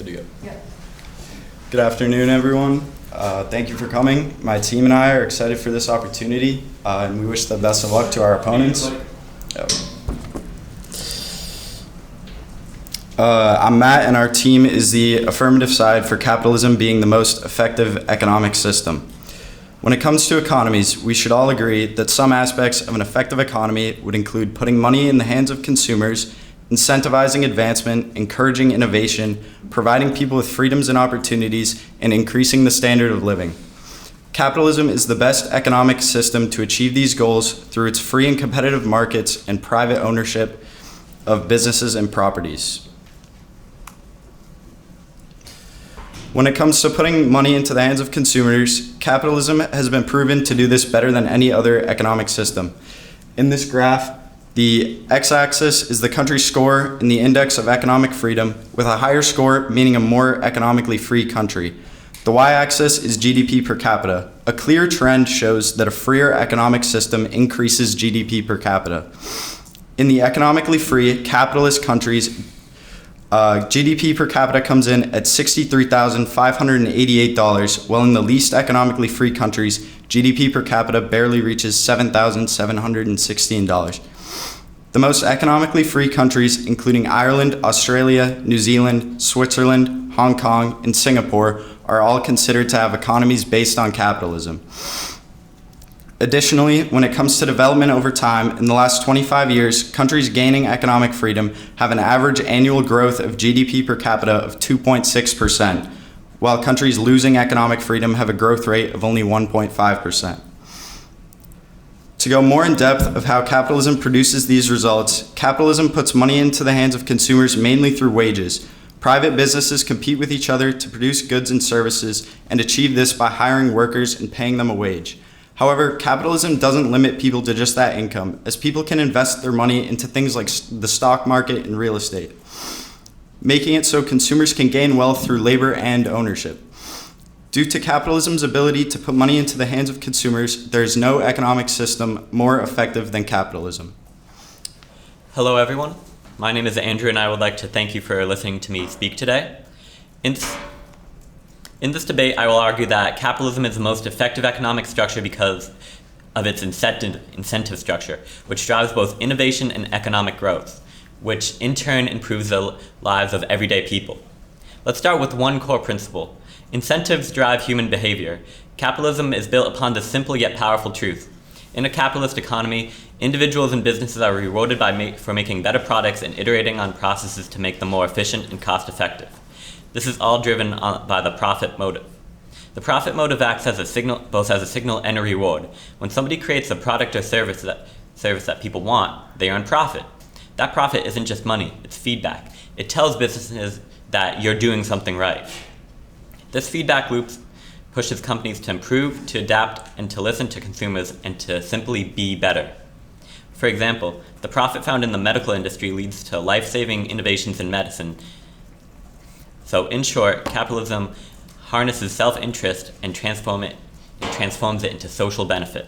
Good to go. Yeah. Good afternoon, everyone. Thank you for coming. My team and I are excited for this opportunity, and we wish the best of luck to our opponents. Yep. I'm Matt, and our team is the affirmative side for capitalism being the most effective economic system. When it comes to economies, we should all agree that some aspects of an effective economy would include putting money in the hands of consumers, incentivizing advancement, encouraging innovation, providing people with freedoms and opportunities, and increasing the standard of living. Capitalism is the best economic system to achieve these goals through its free and competitive markets and private ownership of businesses and properties. When it comes to putting money into the hands of consumers, capitalism has been proven to do this better than any other economic system. In this graph, the x-axis is the country's score in the index of economic freedom, with a higher score meaning a more economically free country. The y-axis is GDP per capita. A clear trend shows that a freer economic system increases GDP per capita. In the economically free capitalist countries, GDP per capita comes in at $63,588, while in the least economically free countries, GDP per capita barely reaches $7,716. The most economically free countries, including Ireland, Australia, New Zealand, Switzerland, Hong Kong, and Singapore, are all considered to have economies based on capitalism. Additionally, when it comes to development over time, in the last 25 years, countries gaining economic freedom have an average annual growth of GDP per capita of 2.6%, while countries losing economic freedom have a growth rate of only 1.5%. To go more in depth of how capitalism produces these results, capitalism puts money into the hands of consumers mainly through wages. Private businesses compete with each other to produce goods and services and achieve this by hiring workers and paying them a wage. However, capitalism doesn't limit people to just that income, as people can invest their money into things like the stock market and real estate, making it so consumers can gain wealth through labor and ownership. Due to capitalism's ability to put money into the hands of consumers, there is no economic system more effective than capitalism. Hello, everyone. My name is Andrew, and I would like to thank you for listening to me speak today. In this debate, I will argue that capitalism is the most effective economic structure because of its incentive structure, which drives both innovation and economic growth, which in turn improves the lives of everyday people. Let's start with one core principle. Incentives drive human behavior. Capitalism is built upon this simple yet powerful truth. In a capitalist economy, individuals and businesses are rewarded for making better products and iterating on processes to make them more efficient and cost-effective. This is all driven by the profit motive. The profit motive acts as a signal, both as a signal and a reward. When somebody creates a product or service that people want, they earn profit. That profit isn't just money, it's feedback. It tells businesses that you're doing something right. This feedback loop pushes companies to improve, to adapt, and to listen to consumers, and to simply be better. For example, the profit found in the medical industry leads to life-saving innovations in medicine. So in short, capitalism harnesses self-interest and transforms it into social benefit.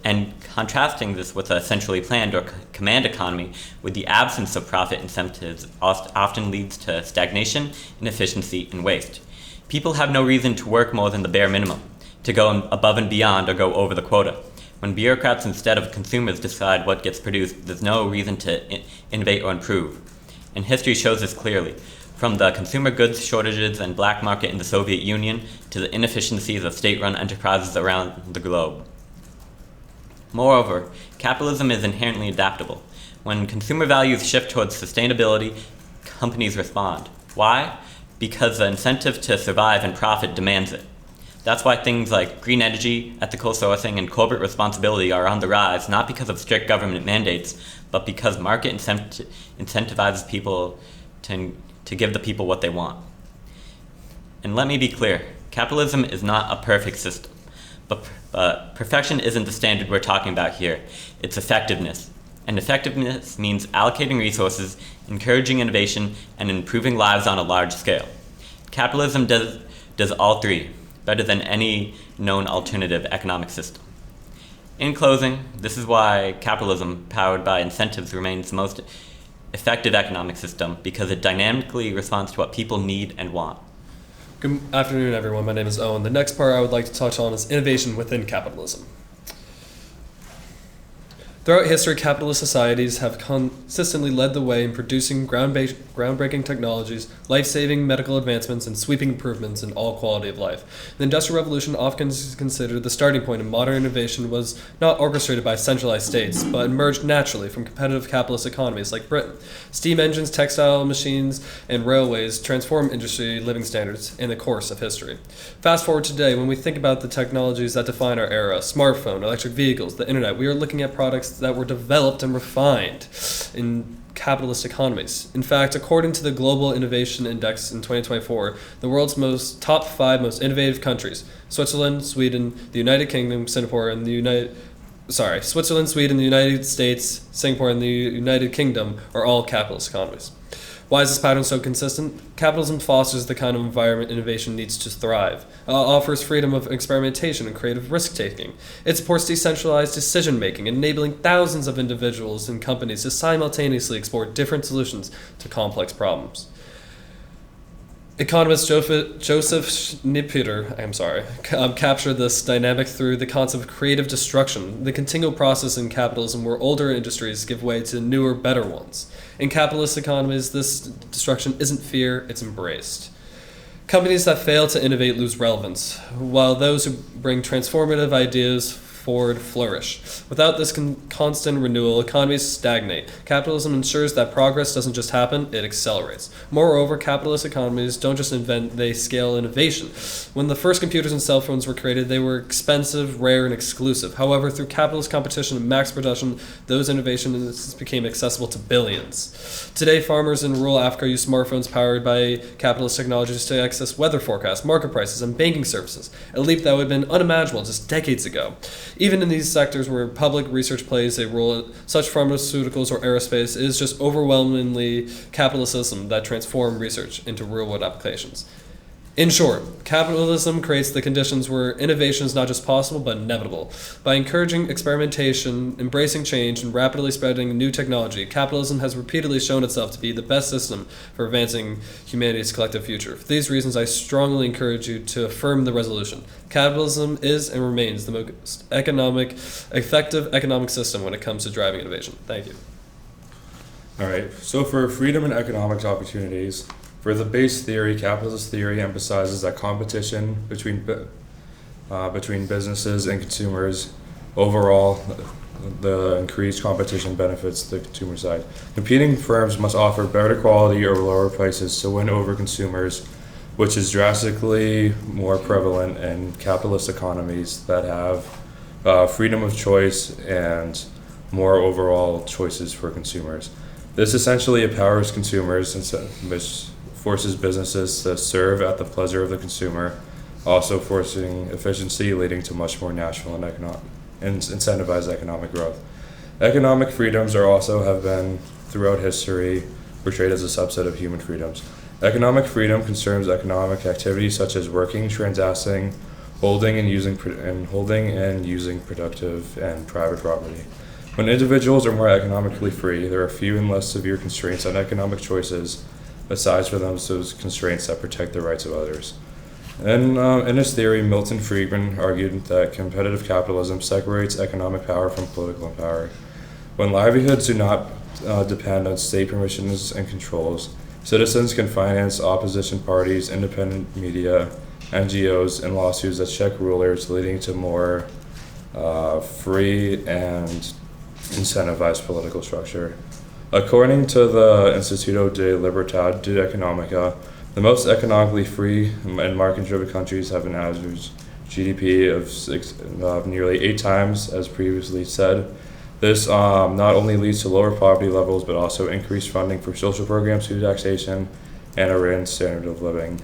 And contrasting this with a centrally planned or command economy, with the absence of profit incentives often leads to stagnation, inefficiency, and waste. People have no reason to work more than the bare minimum, to go above and beyond or go over the quota. When bureaucrats instead of consumers decide what gets produced, there's no reason to innovate or improve. And history shows this clearly. From the consumer goods shortages and black market in the Soviet Union to the inefficiencies of state-run enterprises around the globe. Moreover, capitalism is inherently adaptable. When consumer values shift towards sustainability, companies respond. Why? Because the incentive to survive and profit demands it. That's why things like green energy, ethical sourcing, and corporate responsibility are on the rise, not because of strict government mandates, but because market incentivizes people to give the people what they want. And let me be clear, capitalism is not a perfect system, but perfection isn't the standard we're talking about here. It's effectiveness. And effectiveness means allocating resources, encouraging innovation, and improving lives on a large scale. Capitalism does all three, better than any known alternative economic system. In closing, this is why capitalism, powered by incentives, remains the most effective economic system because it dynamically responds to what people need and want. Good afternoon, everyone. My name is Owen. The next part I would like to touch on is innovation within capitalism. Throughout history, capitalist societies have consistently led the way in producing groundbreaking technologies, life-saving medical advancements, and sweeping improvements in all quality of life. The Industrial Revolution, often considered the starting point of modern innovation, was not orchestrated by centralized states, but emerged naturally from competitive capitalist economies like Britain. Steam engines, textile machines, and railways transformed industry living standards in the course of history. Fast forward to today, when we think about the technologies that define our era, smartphone, electric vehicles, the internet, we are looking at products that were developed and refined in capitalist economies. In fact, according to the Global Innovation Index in 2024, the world's top 5 most innovative countries, Switzerland, Sweden, the United Kingdom, Singapore, and Switzerland, Sweden, the United States, Singapore, and the United Kingdom are all capitalist economies. Why is this pattern so consistent? Capitalism fosters the kind of environment innovation needs to thrive, offers freedom of experimentation and creative risk-taking. It supports decentralized decision-making, enabling thousands of individuals and companies to simultaneously explore different solutions to complex problems. Economist Joseph Schumpeter captured this dynamic through the concept of creative destruction, the continual process in capitalism where older industries give way to newer, better ones. In capitalist economies, this destruction isn't fear, it's embraced. Companies that fail to innovate lose relevance, while those who bring transformative ideas forward flourish. Without this constant renewal, economies stagnate. Capitalism ensures that progress doesn't just happen, it accelerates. Moreover, capitalist economies don't just invent, they scale innovation. When the first computers and cell phones were created, they were expensive, rare, and exclusive. However, through capitalist competition and mass production, those innovations became accessible to billions. Today, farmers in rural Africa use smartphones powered by capitalist technologies to access weather forecasts, market prices, and banking services, a leap that would have been unimaginable just decades ago. Even in these sectors where public research plays a role, such pharmaceuticals or aerospace, it is just overwhelmingly capitalism that transform research into real-world applications. In short, capitalism creates the conditions where innovation is not just possible, but inevitable. By encouraging experimentation, embracing change, and rapidly spreading new technology, capitalism has repeatedly shown itself to be the best system for advancing humanity's collective future. For these reasons, I strongly encourage you to affirm the resolution. Capitalism is and remains the most effective economic system when it comes to driving innovation. Thank you. All right, so for freedom and economic opportunities, for the base theory, capitalist theory emphasizes that competition between businesses and consumers, overall, the increased competition benefits the consumer side. Competing firms must offer better quality or lower prices to win over consumers, which is drastically more prevalent in capitalist economies that have freedom of choice and more overall choices for consumers. This essentially empowers consumers, which forces businesses to serve at the pleasure of the consumer, also forcing efficiency, leading to much more natural and incentivized economic growth. Economic freedoms have been, throughout history, portrayed as a subset of human freedoms. Economic freedom concerns economic activities such as working, transacting, holding and using productive and private property. When individuals are more economically free, there are few and less severe constraints on economic choices, aside from those constraints that protect the rights of others. And in his theory, Milton Friedman argued that competitive capitalism separates economic power from political power. When livelihoods do not depend on state permissions and controls, citizens can finance opposition parties, independent media, NGOs, and lawsuits that check rulers, leading to more free and incentivized political structure. According to the Instituto de Libertad de Economica, the most economically free and market-driven countries have an average GDP of nearly 8 times, as previously said. This not only leads to lower poverty levels, but also increased funding for social programs, through taxation, and a raised standard of living,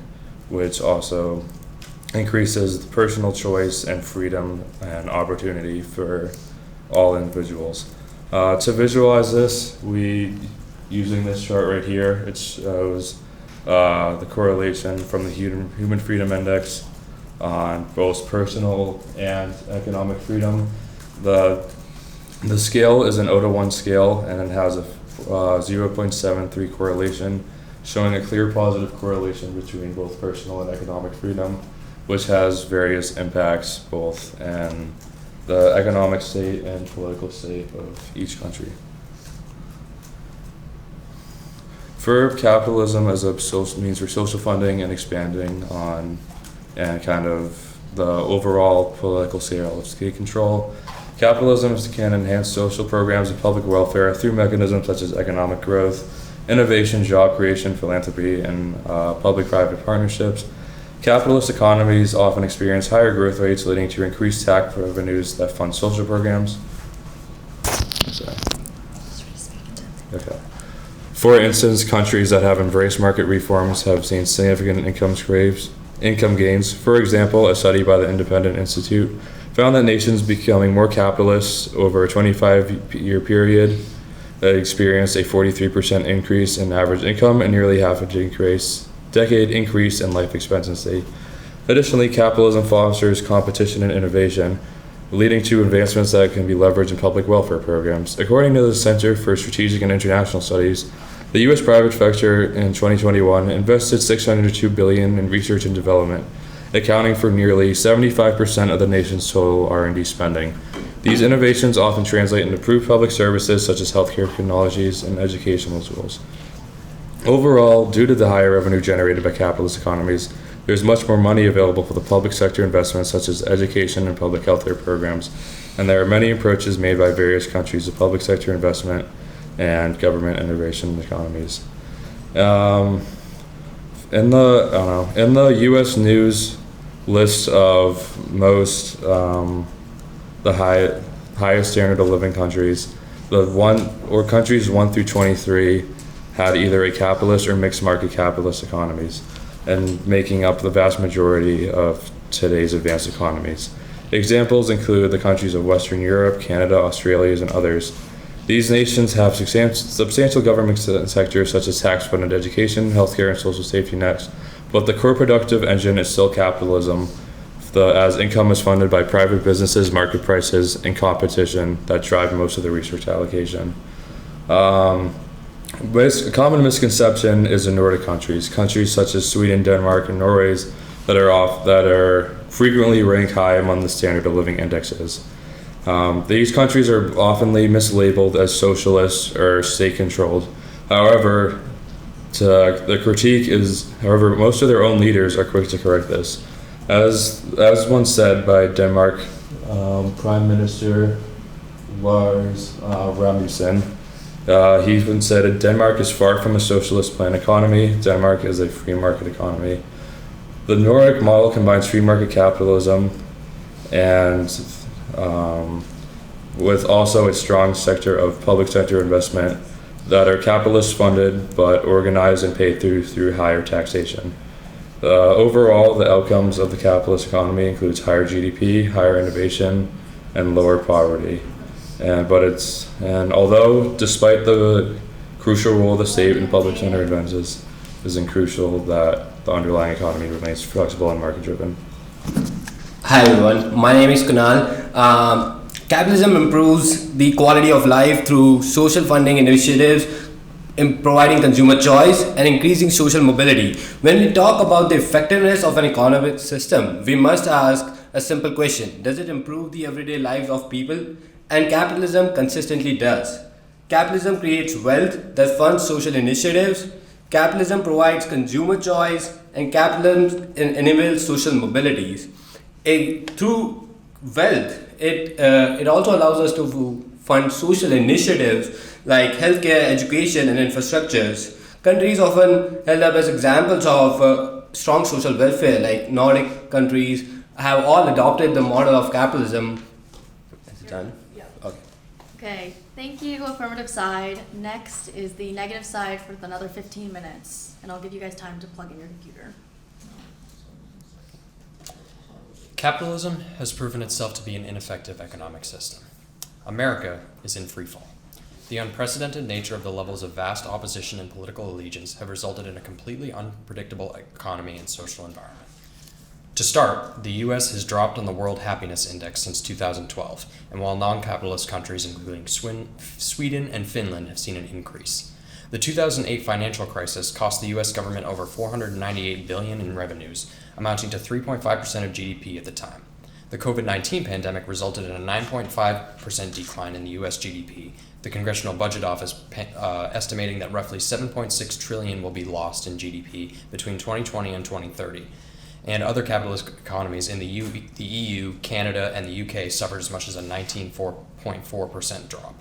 which also increases personal choice and freedom and opportunity for all individuals. To visualize this, using this chart right here, it shows the correlation from the Human Freedom Index on both personal and economic freedom. The The scale is an 0-to-1 scale, and it has a 0.73 correlation, showing a clear positive correlation between both personal and economic freedom, which has various impacts both in the economic state and political state of each country. For capitalism as a means for social funding and expanding on and kind of the overall political scale of state control, capitalism can enhance social programs and public welfare through mechanisms such as economic growth, innovation, job creation, philanthropy, and public-private partnerships. Capitalist economies often experience higher growth rates, leading to increased tax revenues that fund social programs. Okay. For instance, countries that have embraced market reforms have seen significant income gains. For example, a study by the Independent Institute found that nations becoming more capitalist over a 25-year period that experienced a 43% increase in average income and nearly half a decade increase in life expectancy. Additionally, capitalism fosters competition and innovation, leading to advancements that can be leveraged in public welfare programs. According to the Center for Strategic and International Studies, the U.S. private sector in 2021 invested $602 billion in research and development, accounting for nearly 75% of the nation's total R&D spending. These innovations often translate into improved public services such as healthcare technologies and educational tools. Overall, due to the higher revenue generated by capitalist economies, there's much more money available for the public sector investments such as education and public health care programs, and there are many approaches made by various countries to public sector investment and government innovation economies. In the U.S. News list of most the highest standard of living countries, countries 1 through 23 had either a capitalist or mixed market capitalist economies, and making up the vast majority of today's advanced economies. Examples include the countries of Western Europe, Canada, Australia, and others. These nations have substantial government sectors such as tax-funded education, healthcare, and social safety nets, but the core productive engine is still capitalism, as income is funded by private businesses, market prices, and competition that drive most of the research allocation. A common misconception is in Nordic countries such as Sweden, Denmark, and Norway that are frequently ranked high among the standard of living indexes. These countries are often mislabeled as socialist or state-controlled. However, most of their own leaders are quick to correct this. As once said by Denmark Prime Minister Lars Rasmussen, he even said, "Denmark is far from a socialist planned economy. Denmark is a free market economy." The Nordic model combines free market capitalism and with also a strong sector of public sector investment that are capitalist funded but organized and paid through higher taxation. Overall, the outcomes of the capitalist economy includes higher GDP, higher innovation, and lower poverty. Although despite the crucial role of the state in public sector investments is crucial that the underlying economy remains flexible and market driven. Hi everyone, my name is Kunal. Capitalism improves the quality of life through social funding initiatives, in providing consumer choice and increasing social mobility. When we talk about the effectiveness of an economic system, we must ask a simple question: does it improve the everyday lives of people? And capitalism consistently does. Capitalism creates wealth that funds social initiatives. Capitalism provides consumer choice, and capitalism enables social mobilities. Through wealth, it also allows us to fund social initiatives like healthcare, education, and infrastructures. Countries often held up as examples of strong social welfare, like Nordic countries have all adopted the model of capitalism. Is it done? Yeah. Okay. Okay, thank you, affirmative side. Next is the negative side for another 15 minutes, and I'll give you guys time to plug in your computer. Capitalism has proven itself to be an ineffective economic system. America is in freefall. The unprecedented nature of the levels of vast opposition and political allegiance have resulted in a completely unpredictable economy and social environment. To start, the US has dropped on the World Happiness Index since 2012, and while non-capitalist countries including Sweden and Finland have seen an increase. The 2008 financial crisis cost the US government over $498 billion in revenues, amounting to 3.5% of GDP at the time. The COVID-19 pandemic resulted in a 9.5% decline in the US GDP, the Congressional Budget Office estimating that roughly $7.6 trillion will be lost in GDP between 2020 and 2030. And other capitalist economies in the EU, Canada, and the UK suffered as much as a 19.4% drop.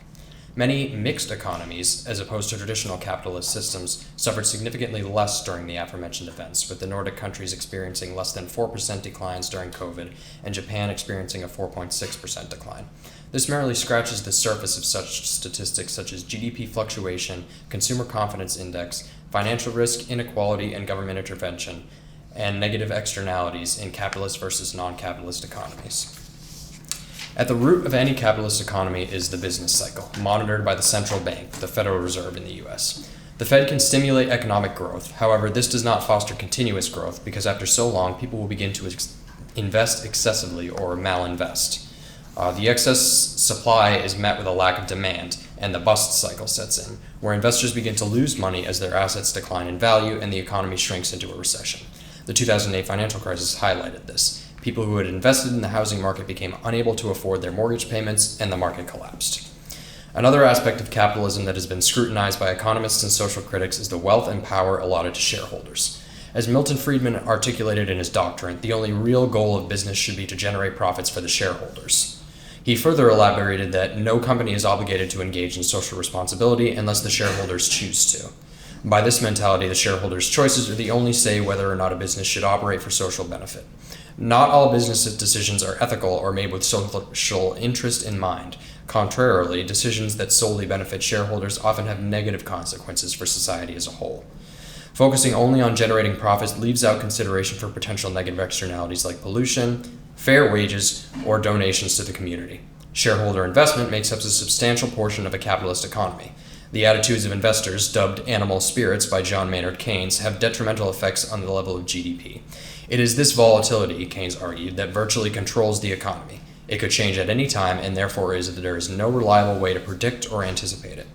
Many mixed economies, as opposed to traditional capitalist systems, suffered significantly less during the aforementioned events, with the Nordic countries experiencing less than 4% declines during COVID, and Japan experiencing a 4.6% decline. This merely scratches the surface of such statistics such as GDP fluctuation, consumer confidence index, financial risk, inequality, and government intervention, and negative externalities in capitalist versus non-capitalist economies. At the root of any capitalist economy is the business cycle, monitored by the central bank, the Federal Reserve in the US. The Fed can stimulate economic growth. However, this does not foster continuous growth because after so long, people will begin to invest excessively or malinvest. The excess supply is met with a lack of demand, and the bust cycle sets in, where investors begin to lose money as their assets decline in value and the economy shrinks into a recession. The 2008 financial crisis highlighted this. People who had invested in the housing market became unable to afford their mortgage payments, and the market collapsed. Another aspect of capitalism that has been scrutinized by economists and social critics is the wealth and power allotted to shareholders. As Milton Friedman articulated in his doctrine, the only real goal of business should be to generate profits for the shareholders. He further elaborated that no company is obligated to engage in social responsibility unless the shareholders choose to. By this mentality, the shareholders' choices are the only say whether or not a business should operate for social benefit. Not all business decisions are ethical or made with social interest in mind. Contrarily, decisions that solely benefit shareholders often have negative consequences for society as a whole. Focusing only on generating profits leaves out consideration for potential negative externalities like pollution, fair wages, or donations to the community. Shareholder investment makes up a substantial portion of a capitalist economy. The attitudes of investors, dubbed animal spirits by John Maynard Keynes, have detrimental effects on the level of GDP. It is this volatility, Keynes argued, that virtually controls the economy. It could change at any time, and therefore there is no reliable way to predict or anticipate it.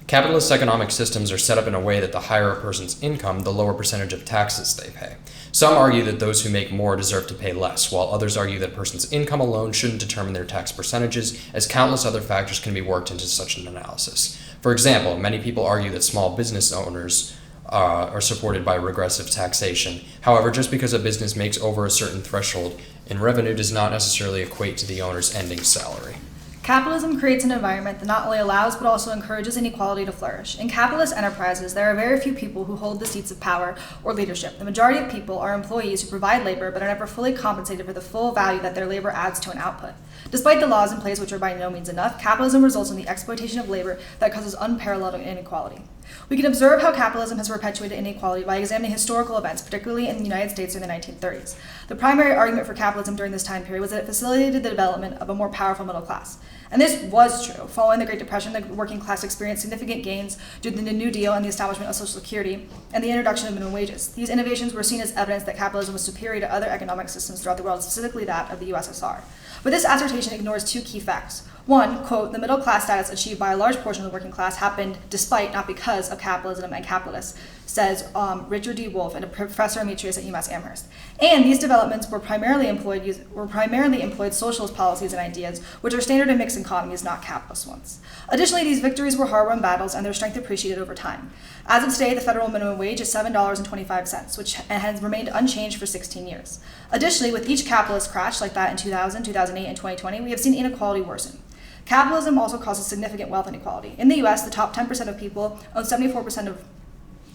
Capitalist economic systems are set up in a way that the higher a person's income, the lower percentage of taxes they pay. Some argue that those who make more deserve to pay less, while others argue that a person's income alone shouldn't determine their tax percentages, as countless other factors can be worked into such an analysis. For example, many people argue that small business owners are supported by regressive taxation. However, just because a business makes over a certain threshold in revenue does not necessarily equate to the owner's ending salary. Capitalism creates an environment that not only allows but also encourages inequality to flourish. In capitalist enterprises, there are very few people who hold the seats of power or leadership. The majority of people are employees who provide labor but are never fully compensated for the full value that their labor adds to an output. Despite the laws in place, which are by no means enough, capitalism results in the exploitation of labor that causes unparalleled inequality. We can observe how capitalism has perpetuated inequality by examining historical events, particularly in the United States during the 1930s. The primary argument for capitalism during this time period was that it facilitated the development of a more powerful middle class. And this was true. Following the Great Depression, the working class experienced significant gains due to the New Deal and the establishment of Social Security and the introduction of minimum wages. These innovations were seen as evidence that capitalism was superior to other economic systems throughout the world, specifically that of the USSR. But this assertion ignores two key facts. One, quote, the middle class status achieved by a large portion of the working class happened despite, not because, of capitalism and capitalists, says Richard D. Wolff, and a professor emeritus at UMass Amherst. And these developments were primarily employed socialist policies and ideas, which are standard in mixed economies, not capitalist ones. Additionally, these victories were hard-won battles, and their strength appreciated over time. As of today, the federal minimum wage is $7.25, which has remained unchanged for 16 years. Additionally, with each capitalist crash like that in 2000, 2008, and 2020, we have seen inequality worsen. Capitalism also causes significant wealth inequality. In the US, the top 10% of people own 74% of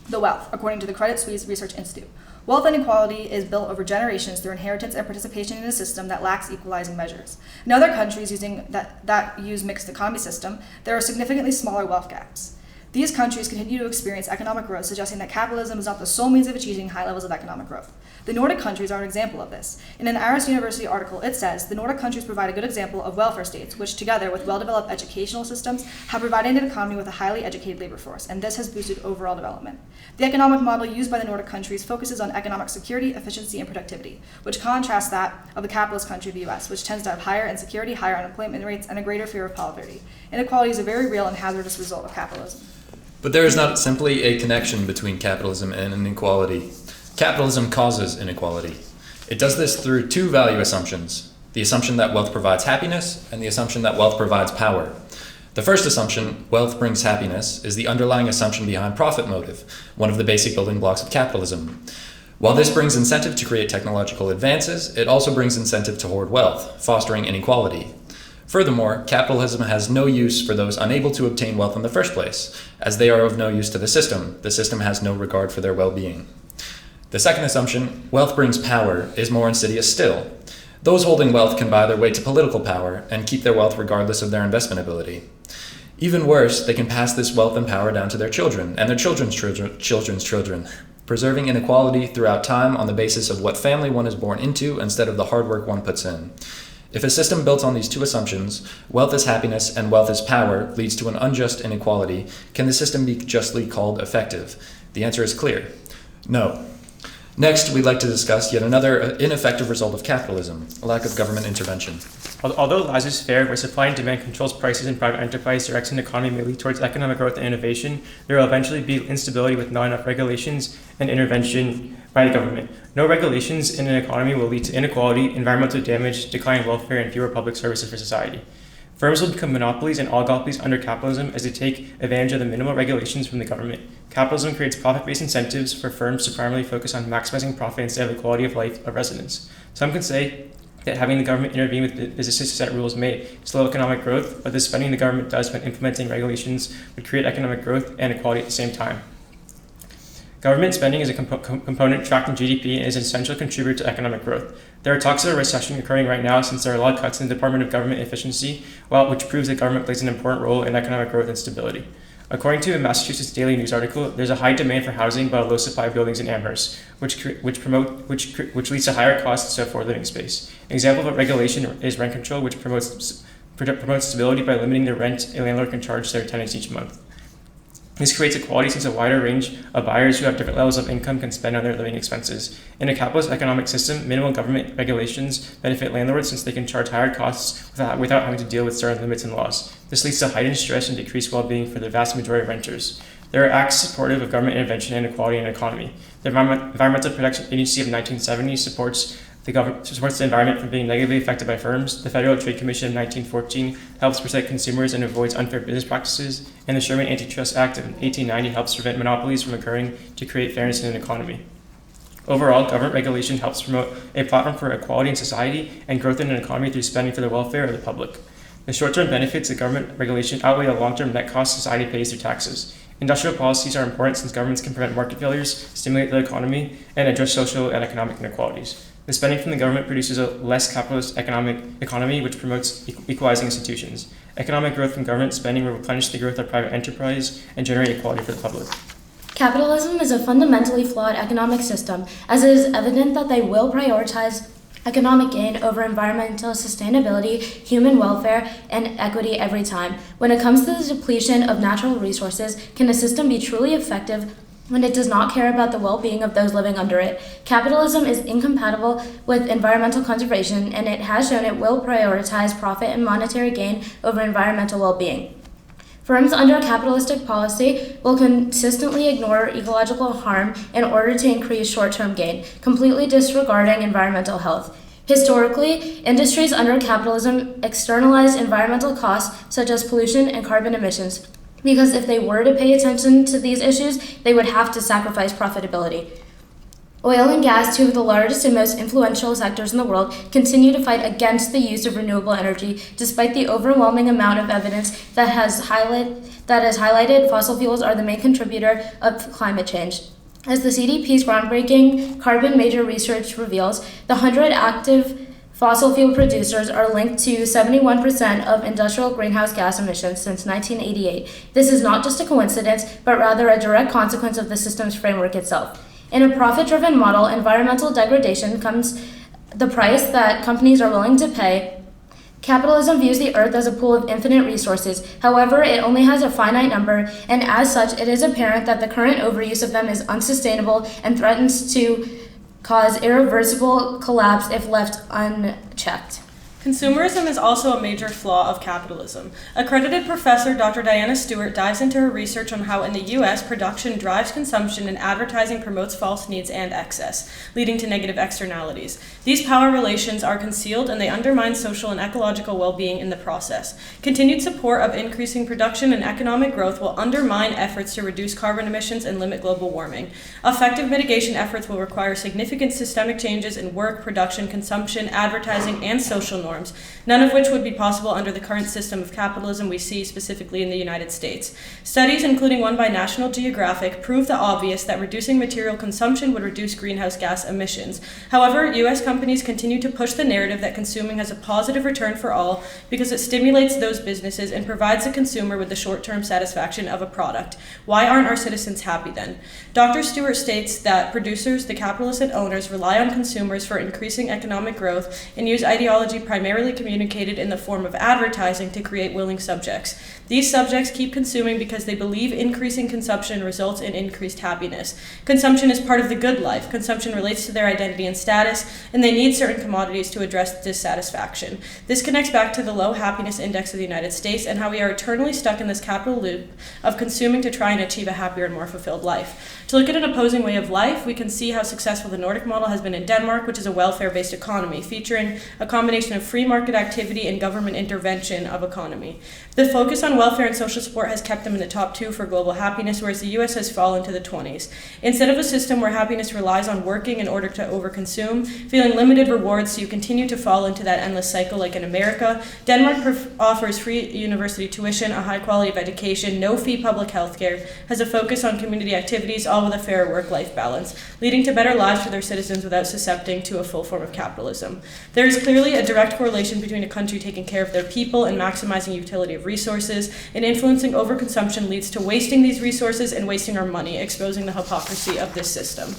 the wealth, according to the Credit Suisse Research Institute. Wealth inequality is built over generations through inheritance and participation in a system that lacks equalizing measures. In other countries that use mixed economy system, there are significantly smaller wealth gaps. These countries continue to experience economic growth, suggesting that capitalism is not the sole means of achieving high levels of economic growth. The Nordic countries are an example of this. In an Aarhus University article, it says, the Nordic countries provide a good example of welfare states, which together with well-developed educational systems have provided an economy with a highly educated labor force, and this has boosted overall development. The economic model used by the Nordic countries focuses on economic security, efficiency, and productivity, which contrasts that of the capitalist country of the US, which tends to have higher insecurity, higher unemployment rates, and a greater fear of poverty. Inequality is a very real and hazardous result of capitalism. But there is not simply a connection between capitalism and inequality. Capitalism causes inequality. It does this through two value assumptions: the assumption that wealth provides happiness and the assumption that wealth provides power. The first assumption, wealth brings happiness, is the underlying assumption behind profit motive, one of the basic building blocks of capitalism. While this brings incentive to create technological advances, it also brings incentive to hoard wealth, fostering inequality. Furthermore, capitalism has no use for those unable to obtain wealth in the first place, as they are of no use to the system. The system has no regard for their well-being. The second assumption, wealth brings power, is more insidious still. Those holding wealth can buy their way to political power and keep their wealth regardless of their investment ability. Even worse, they can pass this wealth and power down to their children and their children's children, preserving inequality throughout time on the basis of what family one is born into instead of the hard work one puts in. If a system built on these two assumptions, wealth is happiness and wealth is power, leads to an unjust inequality, can the system be justly called effective? The answer is clear: no. Next, we'd like to discuss yet another ineffective result of capitalism: a lack of government intervention. Although laissez-faire, where supply and demand controls prices and private enterprise directs an economy may lead towards economic growth and innovation, there will eventually be instability with not enough regulations and intervention by the government. No regulations in an economy will lead to inequality, environmental damage, declining welfare, and fewer public services for society. Firms will become monopolies and oligopolies under capitalism as they take advantage of the minimal regulations from the government. Capitalism creates profit-based incentives for firms to primarily focus on maximizing profit instead of the quality of life of residents. Some can say that having the government intervene with businesses to set rules may slow economic growth, but the spending the government does when implementing regulations would create economic growth and equality at the same time. Government spending is a component tracked in GDP and is an essential contributor to economic growth. There are talks of a recession occurring right now since there are a lot of cuts in the Department of Government Efficiency, which proves that government plays an important role in economic growth and stability. According to a Massachusetts Daily News article, there's a high demand for housing but a low supply of buildings in Amherst, which leads to higher costs for living space. An example of a regulation is rent control, which promotes stability by limiting the rent a landlord can charge their tenants each month. This creates equality since a wider range of buyers who have different levels of income can spend on their living expenses. In a capitalist economic system, minimal government regulations benefit landlords since they can charge higher costs without having to deal with certain limits and laws. This leads to heightened stress and decreased well-being for the vast majority of renters. There are acts supportive of government intervention and equality in the economy. The Environmental Protection Agency of 1970 supports the environment from being negatively affected by firms. The Federal Trade Commission of 1914 helps protect consumers and avoids unfair business practices. And the Sherman Antitrust Act of 1890 helps prevent monopolies from occurring to create fairness in an economy. Overall, government regulation helps promote a platform for equality in society and growth in an economy through spending for the welfare of the public. The short-term benefits of government regulation outweigh the long-term net costs society pays through taxes. Industrial policies are important since governments can prevent market failures, stimulate the economy, and address social and economic inequalities. The spending from the government produces a less capitalist economy which promotes equalizing institutions. Economic growth from government spending will replenish the growth of private enterprise and generate equality for the public. Capitalism is a fundamentally flawed economic system, as it is evident that they will prioritize economic gain over environmental sustainability, human welfare, and equity every time. When it comes to the depletion of natural resources, can a system be truly effective when it does not care about the well-being of those living under it? Capitalism is incompatible with environmental conservation, and it has shown it will prioritize profit and monetary gain over environmental well-being. Firms under a capitalistic policy will consistently ignore ecological harm in order to increase short-term gain, completely disregarding environmental health. Historically, industries under capitalism externalize environmental costs such as pollution and carbon emissions, because if they were to pay attention to these issues, they would have to sacrifice profitability. Oil and gas, two of the largest and most influential sectors in the world, continue to fight against the use of renewable energy, despite the overwhelming amount of evidence that has highlighted fossil fuels are the main contributor of climate change. As the CDP's groundbreaking carbon major research reveals, the 100 active fossil fuel producers are linked to 71% of industrial greenhouse gas emissions since 1988. This is not just a coincidence, but rather a direct consequence of the system's framework itself. In a profit-driven model, environmental degradation comes the price that companies are willing to pay. Capitalism views the earth as a pool of infinite resources. However, it only has a finite number, and as such, it is apparent that the current overuse of them is unsustainable and threatens to cause irreversible collapse if left unchecked. Consumerism is also a major flaw of capitalism. Accredited professor Dr. Diana Stewart dives into her research on how in the US production drives consumption and advertising promotes false needs and excess, leading to negative externalities. These power relations are concealed and they undermine social and ecological well-being in the process. Continued support of increasing production and economic growth will undermine efforts to reduce carbon emissions and limit global warming. Effective mitigation efforts will require significant systemic changes in work, production, consumption, advertising, and social norms, none of which would be possible under the current system of capitalism we see specifically in the United States. Studies, including one by National Geographic, prove the obvious that reducing material consumption would reduce greenhouse gas emissions. However, U.S. companies continue to push the narrative that consuming has a positive return for all because it stimulates those businesses and provides the consumer with the short-term satisfaction of a product. Why aren't our citizens happy then? Dr. Stewart states that producers, the capitalists and owners, rely on consumers for increasing economic growth and use ideology primarily communicated in the form of advertising to create willing subjects. These subjects keep consuming because they believe increasing consumption results in increased happiness. Consumption is part of the good life. Consumption relates to their identity and status, and they need certain commodities to address dissatisfaction. This connects back to the low happiness index of the United States and how we are eternally stuck in this capital loop of consuming to try and achieve a happier and more fulfilled life. To look at an opposing way of life, we can see how successful the Nordic model has been in Denmark, which is a welfare-based economy, featuring a combination of free market activity and government intervention of economy. The focus on welfare and social support has kept them in the top 2 for global happiness, whereas the US has fallen to the 20s. Instead of a system where happiness relies on working in order to overconsume, feeling limited rewards so you continue to fall into that endless cycle like in America, Denmark offers free university tuition, a high quality of education, no-fee public health care, has a focus on community activities, all with a fair work-life balance, leading to better lives for their citizens without succumbing to a full form of capitalism. There is clearly a direct correlation between a country taking care of their people and maximizing utility of resources, and influencing overconsumption leads to wasting these resources and wasting our money, exposing the hypocrisy of this system.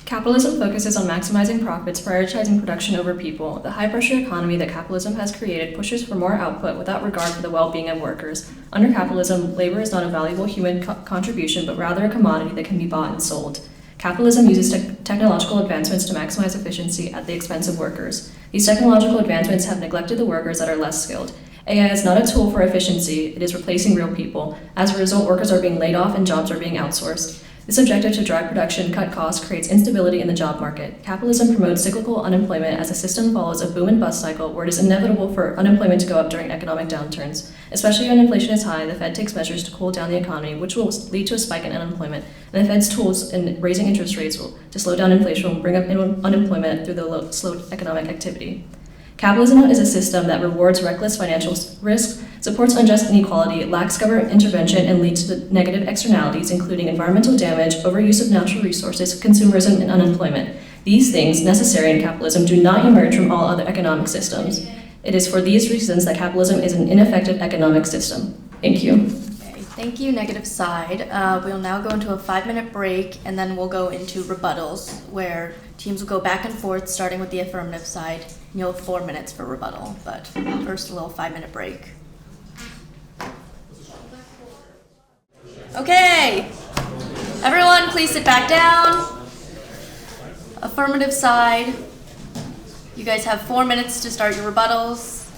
Capitalism focuses on maximizing profits, prioritizing production over people. The high-pressure economy that capitalism has created pushes for more output without regard for the well-being of workers. Under capitalism, labor is not a valuable human contribution, but rather a commodity that can be bought and sold. Capitalism uses technological advancements to maximize efficiency at the expense of workers. These technological advancements have neglected the workers that are less skilled. AI is not a tool for efficiency, it is replacing real people. As a result, workers are being laid off and jobs are being outsourced. This objective to drive production, cut costs, creates instability in the job market. Capitalism promotes cyclical unemployment as the system follows a boom and bust cycle where it is inevitable for unemployment to go up during economic downturns. Especially when inflation is high, the Fed takes measures to cool down the economy, which will lead to a spike in unemployment. And the Fed's tools in raising interest rates to slow down inflation will bring up unemployment through the slow economic activity. Capitalism is a system that rewards reckless financial risk, supports unjust inequality, lacks government intervention, and leads to negative externalities, including environmental damage, overuse of natural resources, consumerism, and unemployment. These things, necessary in capitalism, do not emerge from all other economic systems. It is for these reasons that capitalism is an ineffective economic system. Thank you. Okay, thank you, negative side. We'll now go into a 5-minute break, and then we'll go into rebuttals, where teams will go back and forth, starting with the affirmative side. You'll have 4 minutes for rebuttal, but first a little 5-minute break. Okay, everyone please sit back down. Affirmative side, you guys have 4 minutes to start your rebuttals.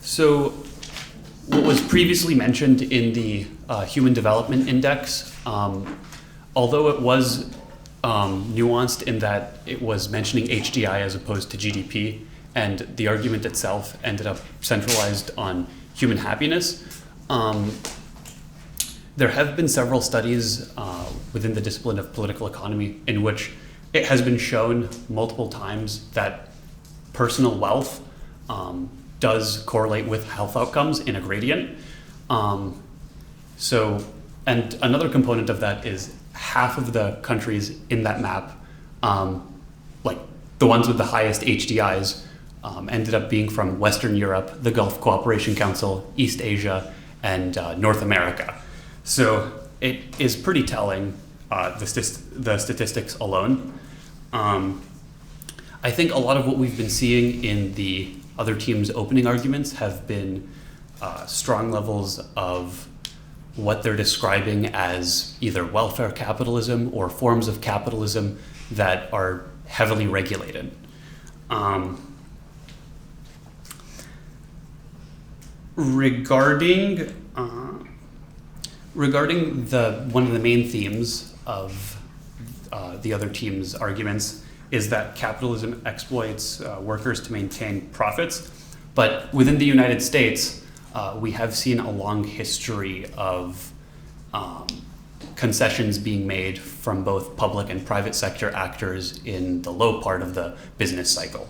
So what was previously mentioned in the Human Development Index, although it was nuanced in that it was mentioning HDI as opposed to GDP, and the argument itself ended up centralized on human happiness. There have been several studies within the discipline of political economy in which it has been shown multiple times that personal wealth does correlate with health outcomes in a gradient. And another component of that is half of the countries in that map, like the ones with the highest HDIs, ended up being from Western Europe, the Gulf Cooperation Council, East Asia, and North America. So it is pretty telling, the statistics alone. I think a lot of what we've been seeing in the other teams' opening arguments have been strong levels of what they're describing as either welfare capitalism or forms of capitalism that are heavily regulated. Regarding one of the main themes of the other team's arguments is that capitalism exploits workers to maintain profits, but within the United States, we have seen a long history of concessions being made from both public and private sector actors in the low part of the business cycle.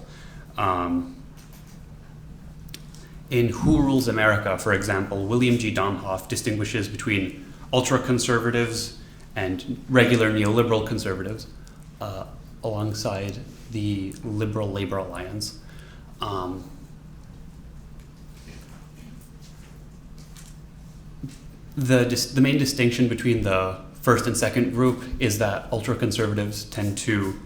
In Who Rules America, for example, William G. Domhoff distinguishes between ultra-conservatives and regular neoliberal conservatives alongside the Liberal Labor Alliance. The main distinction between the first and second group is that ultra-conservatives tend to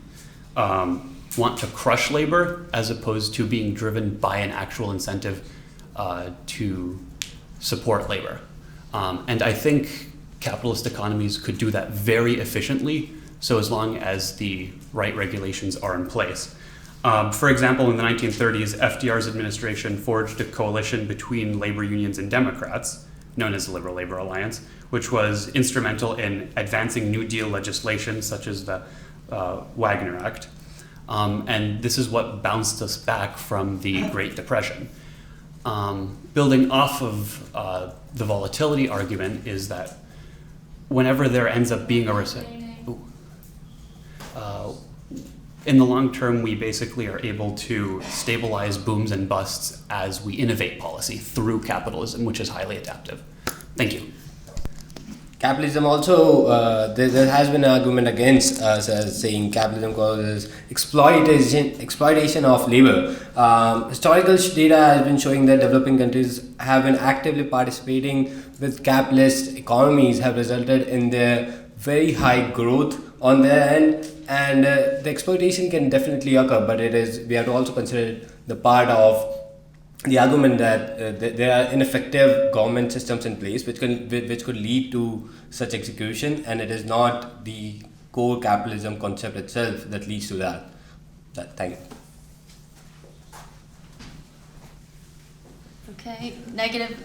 want to crush labor as opposed to being driven by an actual incentive to support labor. And I think capitalist economies could do that very efficiently, so as long as the right regulations are in place. For example, in the 1930s, FDR's administration forged a coalition between labor unions and Democrats, known as the Liberal Labor Alliance, which was instrumental in advancing New Deal legislation such as the Wagner Act. And this is what bounced us back from the Great Depression. Building off of the volatility argument is that whenever there ends up being a recession, in the long term, we basically are able to stabilize booms and busts as we innovate policy through capitalism, which is highly adaptive. Thank you. Capitalism also, there has been an argument against us as saying capitalism causes exploitation of labor. Historical data has been showing that developing countries have been actively participating with capitalist economies have resulted in their very high growth on their end, and the exploitation can definitely occur, but we have to also consider the part of the argument that there are ineffective government systems in place which could lead to such execution, and it is not the core capitalism concept itself that leads to that. Thank you. Okay, negative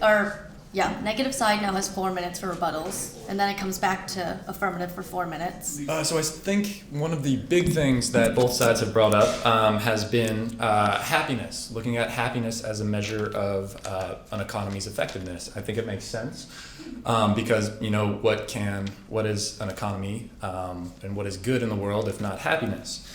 side now has 4 minutes for rebuttals, and then it comes back to affirmative for 4 minutes. So I think one of the big things that both sides have brought up has been happiness, looking at happiness as a measure of an economy's effectiveness. I think it makes sense because, what is an economy and what is good in the world if not happiness?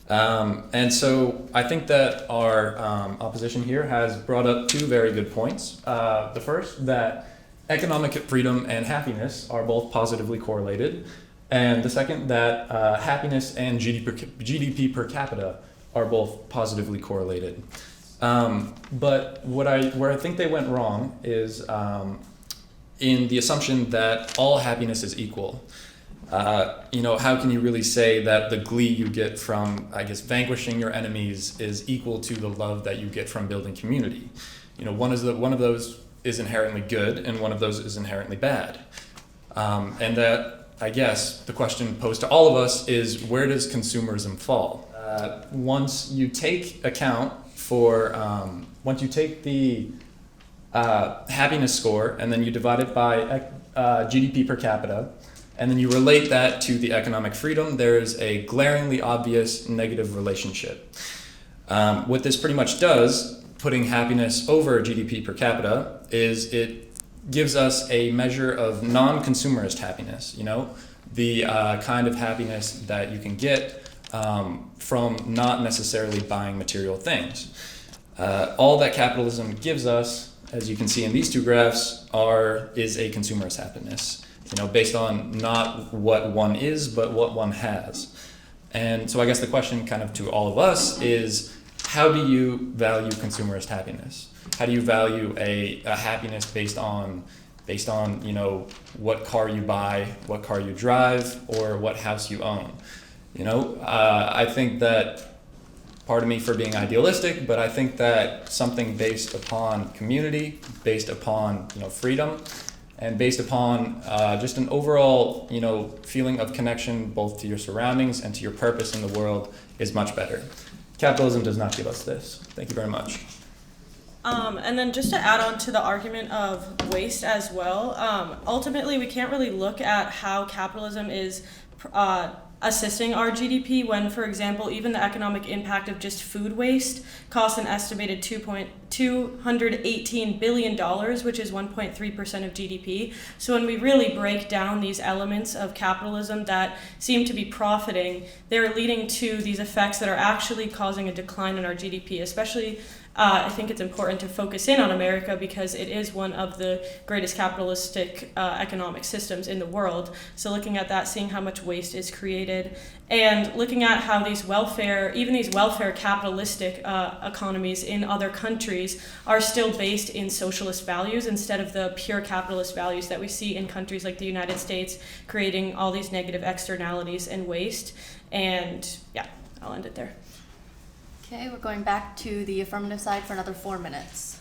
And so I think that our opposition here has brought up two very good points. The first, that economic freedom and happiness are both positively correlated. And the second, that happiness and GDP per capita are both positively correlated. But where I think they went wrong is in the assumption that all happiness is equal. How can you really say that the glee you get from, vanquishing your enemies is equal to the love that you get from building community? One of those is inherently good and one of those is inherently bad. And that, the question posed to all of us is, where does consumerism fall? Once you take the happiness score and then you divide it by GDP per capita, and then you relate that to the economic freedom, there's a glaringly obvious negative relationship. What this pretty much does, putting happiness over GDP per capita, is it gives us a measure of non-consumerist happiness, the kind of happiness that you can get from not necessarily buying material things. All that capitalism gives us, as you can see in these two graphs, is a consumerist happiness. Based on not what one is, but what one has. And so I guess the question kind of to all of us is, how do you value consumerist happiness? How do you value a happiness based on what car you buy, what car you drive, or what house you own? I think that, pardon me for being idealistic, but I think that something based upon community, based upon freedom, and based upon just an overall feeling of connection both to your surroundings and to your purpose in the world is much better. Capitalism does not give us this. Thank you very much. And then just to add on to the argument of waste as well, ultimately we can't really look at how capitalism is assisting our GDP when, for example, even the economic impact of just food waste costs an estimated $218 billion, which is 1.3% of GDP. So when we really break down these elements of capitalism that seem to be profiting, they're leading to these effects that are actually causing a decline in our GDP, especially I think it's important to focus in on America because it is one of the greatest capitalistic economic systems in the world. So looking at that, seeing how much waste is created, and looking at how these welfare capitalistic economies in other countries are still based in socialist values instead of the pure capitalist values that we see in countries like the United States, creating all these negative externalities and waste. And yeah, I'll end it there. Okay, we're going back to the affirmative side for another 4 minutes.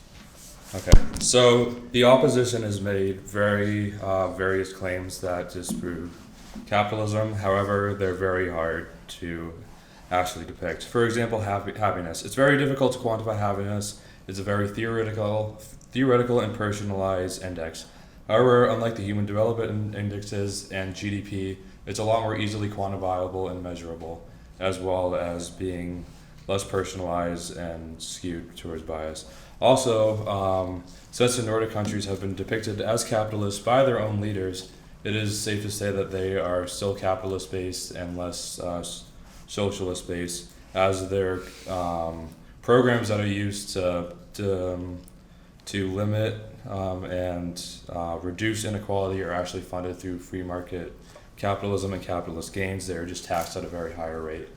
Okay, so the opposition has made various claims that disprove capitalism. However, they're very hard to actually depict. For example, happiness. It's very difficult to quantify happiness. It's a very theoretical and personalized index. However, unlike the human development indexes and GDP, it's a lot more easily quantifiable and measurable, as well as being less personalized and skewed towards bias. Also, since the Nordic countries have been depicted as capitalists by their own leaders, it is safe to say that they are still capitalist-based and less socialist-based, as their programs that are used to limit and reduce inequality are actually funded through free market capitalism and capitalist gains. They're just taxed at a very higher rate,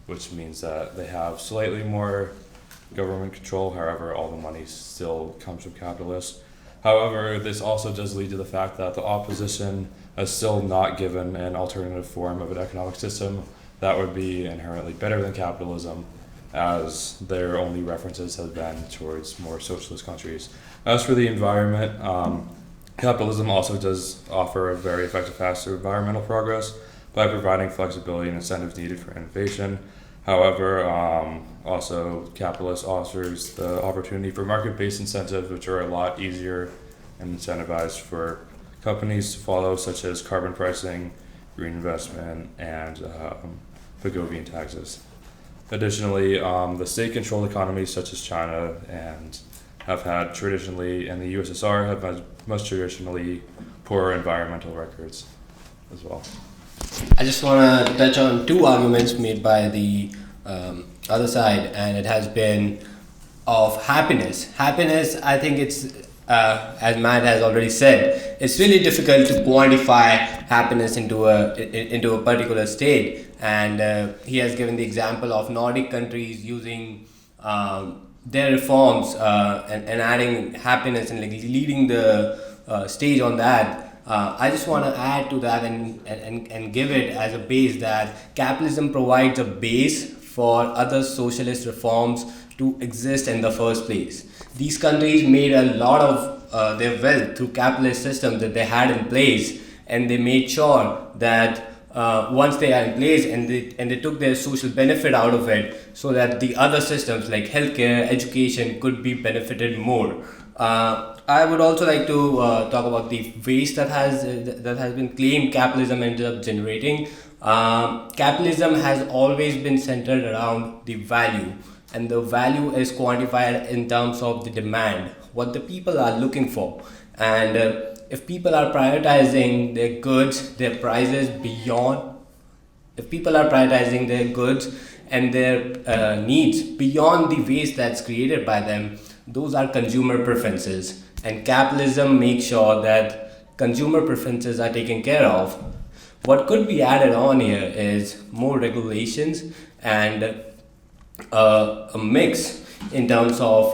which means that they have slightly more government control. However, all the money still comes from capitalists. However, this also does lead to the fact that the opposition has still not given an alternative form of an economic system that would be inherently better than capitalism, as their only references have been towards more socialist countries. As for the environment, capitalism also does offer a very effective path to environmental progress by providing flexibility and incentives needed for innovation. However, also capitalist offers the opportunity for market-based incentives, which are a lot easier and incentivized for companies to follow, such as carbon pricing, green investment, and Pagovian taxes. Additionally, the state-controlled economies such as China and have had traditionally, and the USSR have had most traditionally poor environmental records as well. I just want to touch on two arguments made by the other side, and it has been of happiness. Happiness, I think it's, as Matt has already said, it's really difficult to quantify happiness into a particular state. And he has given the example of Nordic countries using their reforms and adding happiness and like leading the stage on that. I just want to add to that and give it as a base that capitalism provides a base for other socialist reforms to exist in the first place. These countries made a lot of their wealth through capitalist systems that they had in place, and they made sure that once they are in place and they took their social benefit out of it, so that the other systems like healthcare, education could be benefited more. I would also like to talk about the waste that has been claimed capitalism ended up generating. Capitalism has always been centered around the value, and the value is quantified in terms of the demand, what the people are looking for. And if people are prioritizing their goods, their prices beyond, if people are prioritizing their goods and their needs beyond the waste that's created by them, those are consumer preferences. And capitalism makes sure that consumer preferences are taken care of. What could be added on here is more regulations and a mix in terms of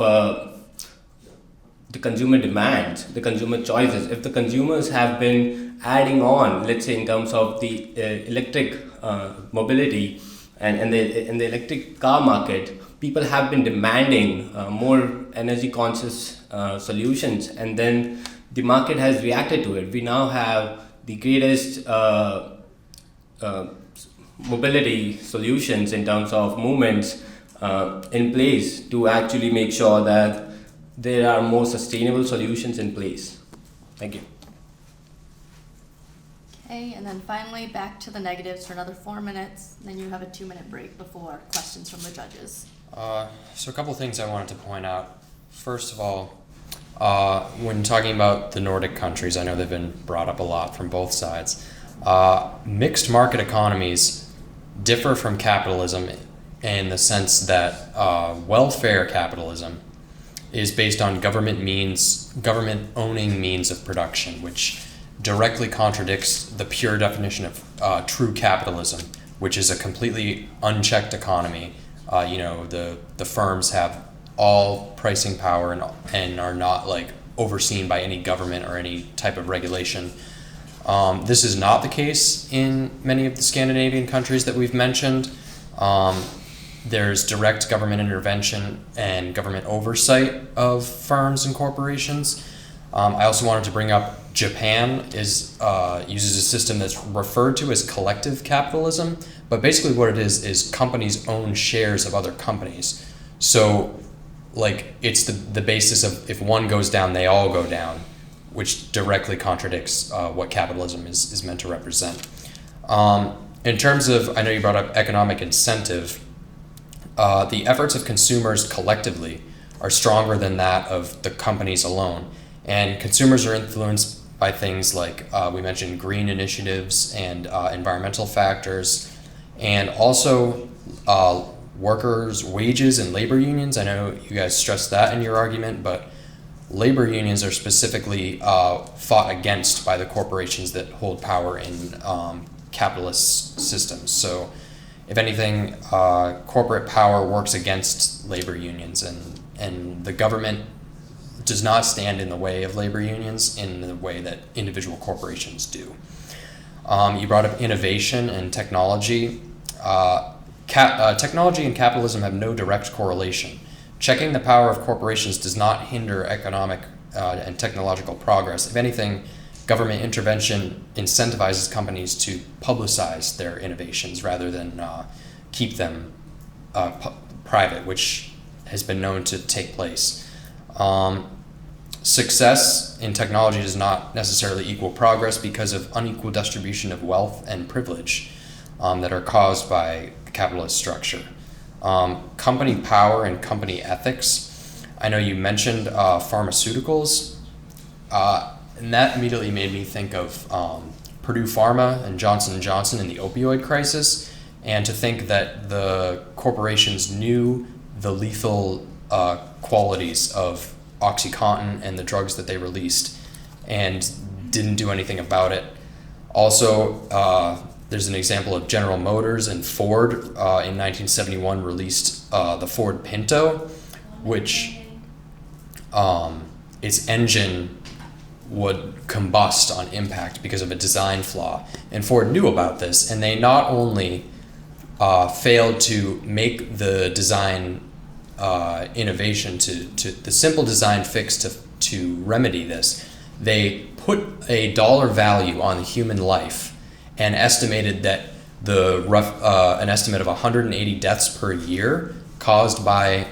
the consumer demands, the consumer choices. If the consumers have been adding on, let's say in terms of the electric mobility and the electric car market, people have been demanding more energy conscious solutions, and then the market has reacted to it. We now have the greatest mobility solutions in terms of movements in place to actually make sure that there are more sustainable solutions in place. Thank you. Okay, and then finally back to the negatives for another 4 minutes. Then you have a 2-minute break before questions from the judges. So a couple of things I wanted to point out. First of all, when talking about the Nordic countries, I know they've been brought up a lot from both sides. Mixed market economies differ from capitalism in the sense that welfare capitalism is based on government owning means of production, which directly contradicts the pure definition of true capitalism, which is a completely unchecked economy. The firms have all pricing power and are not like overseen by any government or any type of regulation. This is not the case in many of the Scandinavian countries that we've mentioned. There's direct government intervention and government oversight of firms and corporations. I also wanted to bring up Japan uses a system that's referred to as collective capitalism, but basically what it is companies own shares of other companies. So like it's the basis of if one goes down, they all go down, which directly contradicts what capitalism is meant to represent. In terms of, I know you brought up economic incentive, the efforts of consumers collectively are stronger than that of the companies alone. And consumers are influenced by things like we mentioned green initiatives and environmental factors, and also workers' wages and labor unions. I know you guys stressed that in your argument, but labor unions are specifically fought against by the corporations that hold power in capitalist systems. So if anything, corporate power works against labor unions, and the government does not stand in the way of labor unions in the way that individual corporations do. You brought up innovation and technology. Technology and capitalism have no direct correlation. Checking the power of corporations does not hinder economic and technological progress. If anything, government intervention incentivizes companies to publicize their innovations rather than keep them private, which has been known to take place. Success in technology does not necessarily equal progress because of unequal distribution of wealth and privilege that are caused by capitalist structure. Company power and company ethics. I know you mentioned pharmaceuticals, and that immediately made me think of Purdue Pharma and Johnson & Johnson in the opioid crisis, and to think that the corporations knew the lethal qualities of OxyContin and the drugs that they released and didn't do anything about it. Also, there's an example of General Motors and Ford in 1971 released the Ford Pinto, which its engine would combust on impact because of a design flaw. And Ford knew about this, and they not only failed to make the design innovation to the simple design fix to remedy this, they put a dollar value on the human life and estimated that an estimate of 180 deaths per year caused by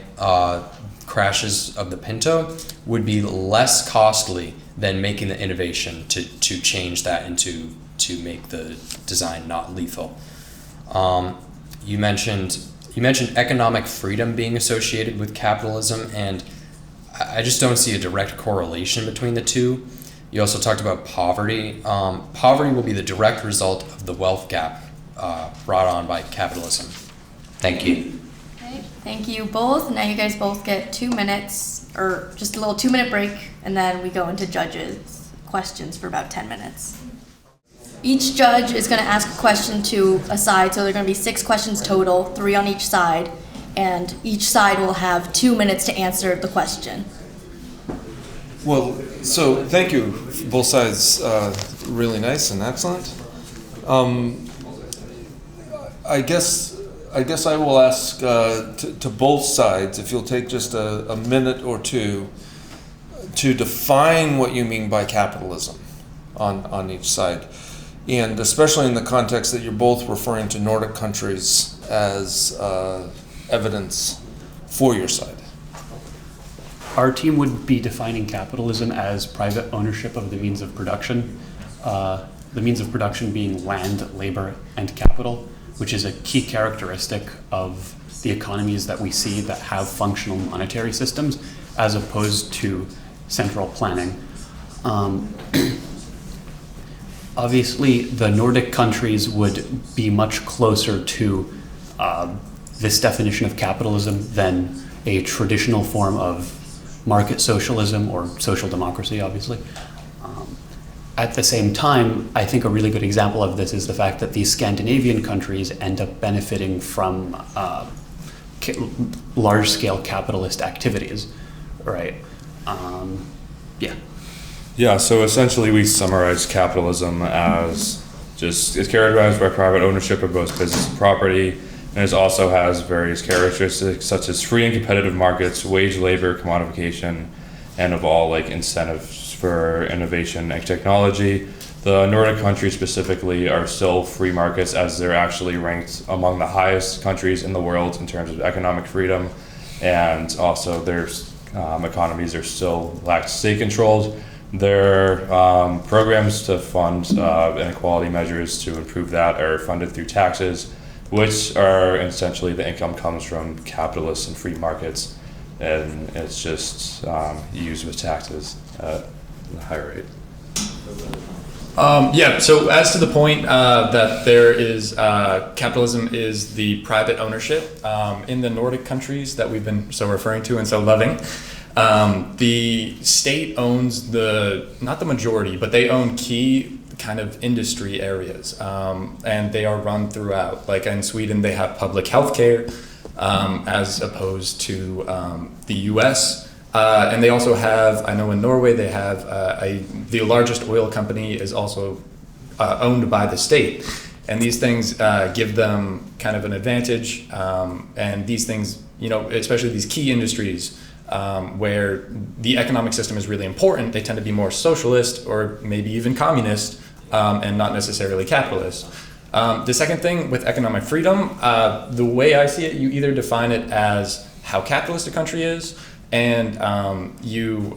crashes of the Pinto would be less costly than making the innovation to change that into to make the design not lethal. You mentioned economic freedom being associated with capitalism, and I just don't see a direct correlation between the two. You also talked about poverty. Poverty will be the direct result of the wealth gap brought on by capitalism. Thank you. Okay, thank you both. Now you guys both get 2 minutes, or just a little 2-minute break, and then we go into judges' questions for about 10 minutes. Each judge is going to ask a question to a side, so there are going to be 6 questions total, 3 on each side. and each side will have 2 minutes to answer the question. Well, so thank you, both sides. Really nice and excellent. I guess I will ask to both sides if you'll take just a minute or two to define what you mean by capitalism on each side, and especially in the context that you're both referring to Nordic countries as evidence for your side. Our team would be defining capitalism as private ownership of the means of production, the means of production being land, labor, and capital, which is a key characteristic of the economies that we see that have functional monetary systems, as opposed to central planning. Obviously, the Nordic countries would be much closer to this definition of capitalism than a traditional form of market socialism or social democracy, obviously. At the same time, I think a really good example of this is the fact that these Scandinavian countries end up benefiting from large-scale capitalist activities, right? Yeah. Yeah, so essentially we summarize capitalism as it's characterized by private ownership of both business and property, and it also has various characteristics such as free and competitive markets, wage labor, commodification, and of all incentives for innovation and technology. The Nordic countries specifically are still free markets, as they're actually ranked among the highest countries in the world in terms of economic freedom, and also their economies are still lack state controlled. Their programs to fund inequality measures to improve that are funded through taxes, which are essentially the income comes from capitalists and free markets, and it's just used with taxes at a higher rate. Yeah, so as to the point that there is capitalism is the private ownership in the Nordic countries that we've been so referring to and so loving. The state owns not the majority, but they own key kind of industry areas, and they are run throughout. Like in Sweden, they have public health care, as opposed to the US. And they also have, I know in Norway, they have the largest oil company is also owned by the state. And these things give them kind of an advantage. And these things, especially these key industries, where the economic system is really important, they tend to be more socialist or maybe even communist, and not necessarily capitalist. The second thing with economic freedom, the way I see it, you either define it as how capitalist a country is, and you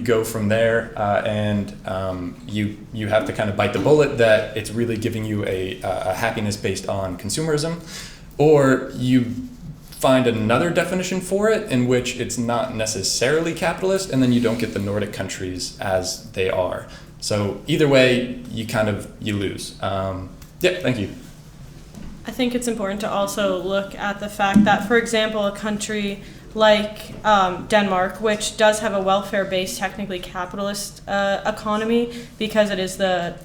go from there, and you have to kind of bite the bullet that it's really giving you a happiness based on consumerism, or you find another definition for it in which it's not necessarily capitalist, and then you don't get the Nordic countries as they are. So either way, you lose. Yeah, thank you. I think it's important to also look at the fact that, for example, a country like Denmark, which does have a welfare-based, technically capitalist economy, because it is the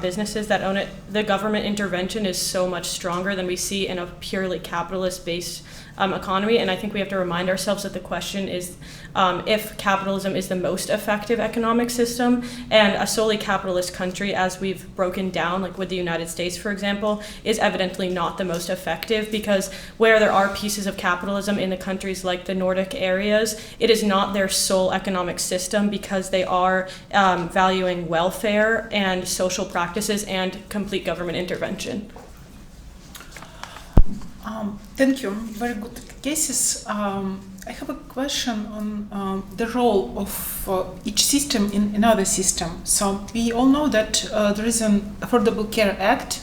businesses that own it, the government intervention is so much stronger than we see in a purely capitalist-based economy. And I think we have to remind ourselves that the question is if capitalism is the most effective economic system, and a solely capitalist country, as we've broken down, like with the United States, for example, is evidently not the most effective, because where there are pieces of capitalism in the countries like the Nordic areas, it is not their sole economic system, because they are valuing welfare and social practices and complete government intervention. Thank you. Very good cases. I have a question on the role of each system in another system. So we all know that there is an Affordable Care Act,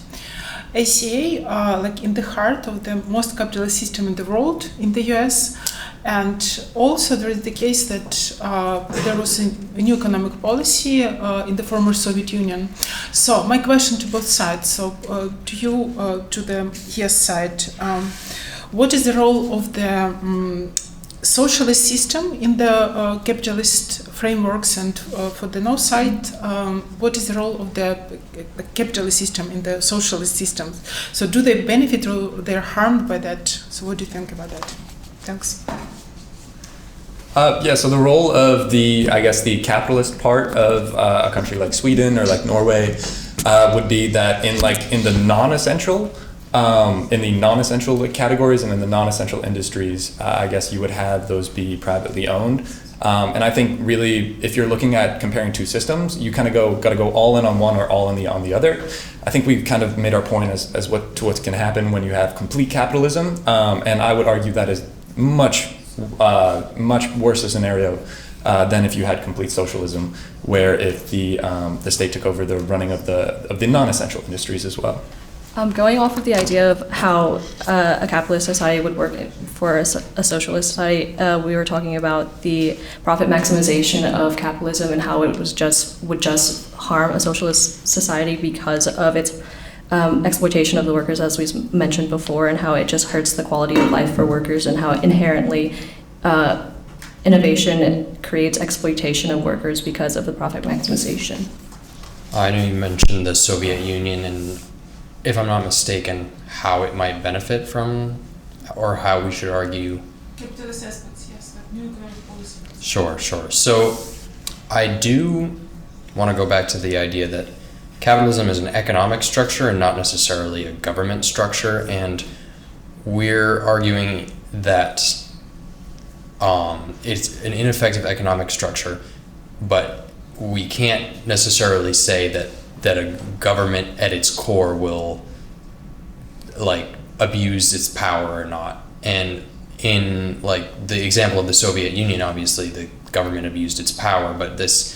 ACA, like in the heart of the most capitalist system in the world, in the US. And also there is the case that there was a new economic policy in the former Soviet Union. So my question to both sides, so to you, to the yes side, what is the role of the socialist system in the capitalist frameworks, and for the no side, what is the role of the capitalist system in the socialist systems? So do they benefit or they're harmed by that? So what do you think about that? Thanks. Yeah, so the role of the capitalist part of a country like Sweden or like Norway would be that in the non-essential categories and in the non-essential industries, I guess you would have those be privately owned. And I think really, if you're looking at comparing two systems, you kind of got to go all in on one or all in on the other. I think we've kind of made our point as what can happen when you have complete capitalism, and I would argue that is much worse a scenario than if you had complete socialism, where if the state took over the running of the non-essential industries as well. Going off of the idea of how a capitalist society would work for a socialist society, we were talking about the profit maximization of capitalism and how it would just harm a socialist society because of its exploitation of the workers, as we mentioned before, and how it just hurts the quality of life for workers, and how inherently innovation creates exploitation of workers because of the profit maximization. I know you mentioned the Soviet Union, and if I'm not mistaken, how it might benefit from, or how we should argue. Capitalist aspects, yes, like new economic policy. Sure. So I do want to go back to the idea that capitalism is an economic structure and not necessarily a government structure, and we're arguing that it's an ineffective economic structure, but we can't necessarily say that a government at its core will abuse its power or not. And in the example of the Soviet Union, obviously the government abused its power, but this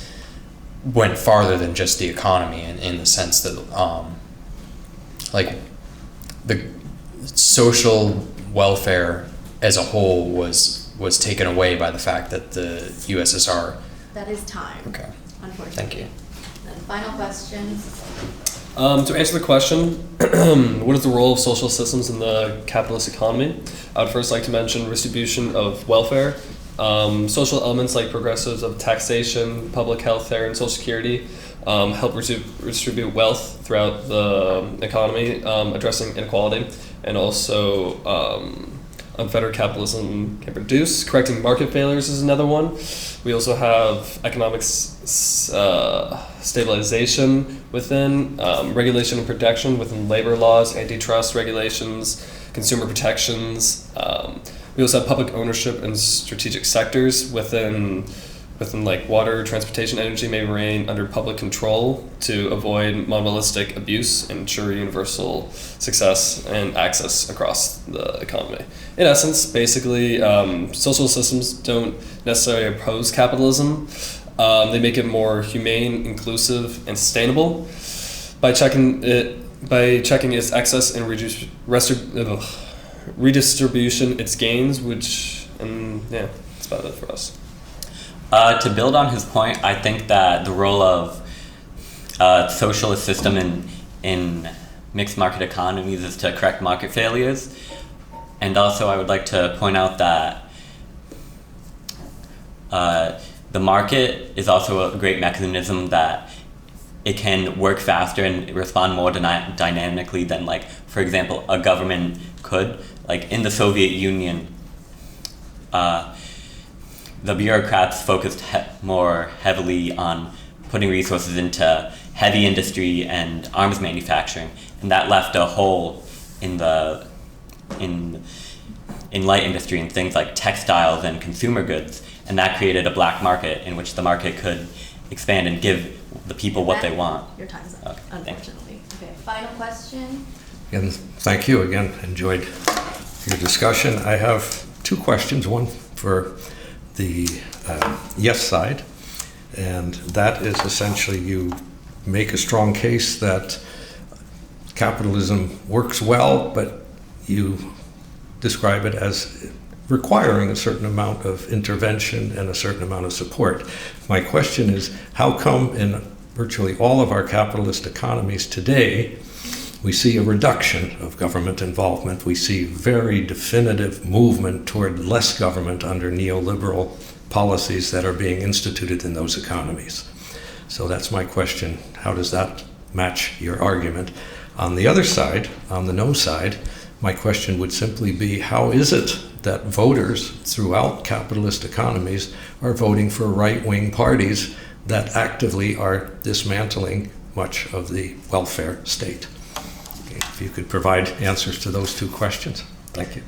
went farther than just the economy in the sense that the social welfare as a whole was taken away by the fact that the USSR. That is time. Okay. Unfortunately. Thank you. And final questions. To answer the question, what is the role of social systems in the capitalist economy? I would first like to mention redistribution of welfare. Social elements like progressives of taxation, public health care, and social security help redistribute wealth throughout the economy, addressing inequality, and also unfettered capitalism can produce. Correcting market failures is another one. We also have economic stabilization within, regulation and protection within labor laws, antitrust regulations, consumer protections. We also have public ownership in strategic sectors within water, transportation, energy may remain under public control to avoid monopolistic abuse and ensure universal success and access across the economy. In essence, basically, social systems don't necessarily oppose capitalism. They make it more humane, inclusive, and sustainable by checking its excess and redistribution its gains, that's about it for us. To build on his point, I think that the role of socialist system in mixed market economies is to correct market failures. And also I would like to point out that the market is also a great mechanism that it can work faster and respond more dynamically than, for example, a government could. In the Soviet Union, the bureaucrats focused more heavily on putting resources into heavy industry and arms manufacturing, and that left a hole in light industry and things like textiles and consumer goods, and that created a black market in which the market could expand and give the people what they want. Your time's up, unfortunately. Okay, final question. Again, thank you. Again, enjoyed your discussion. I have two questions, one for the yes side, and that is essentially you make a strong case that capitalism works well, but you describe it as requiring a certain amount of intervention and a certain amount of support. My question is, how come in virtually all of our capitalist economies today, we see a reduction of government involvement. We see very definitive movement toward less government under neoliberal policies that are being instituted in those economies. So that's my question. How does that match your argument? On the other side, on the no side, my question would simply be, how is it that voters throughout capitalist economies are voting for right-wing parties that actively are dismantling much of the welfare state? Okay, if you could provide answers to those two questions. Thank you.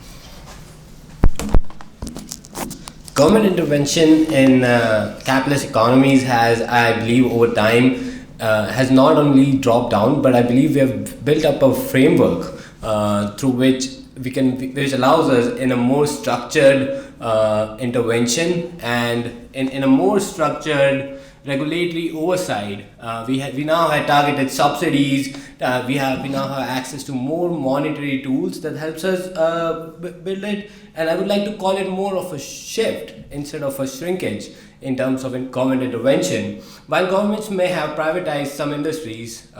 Government intervention in capitalist economies has, I believe, over time, has not only dropped down, but I believe we have built up a framework through which which allows us in a more structured intervention and in a more structured regulatory oversight. We now have targeted subsidies. We now have access to more monetary tools that helps us build it. And I would like to call it more of a shift instead of a shrinkage in terms of government intervention. While governments may have privatized some industries,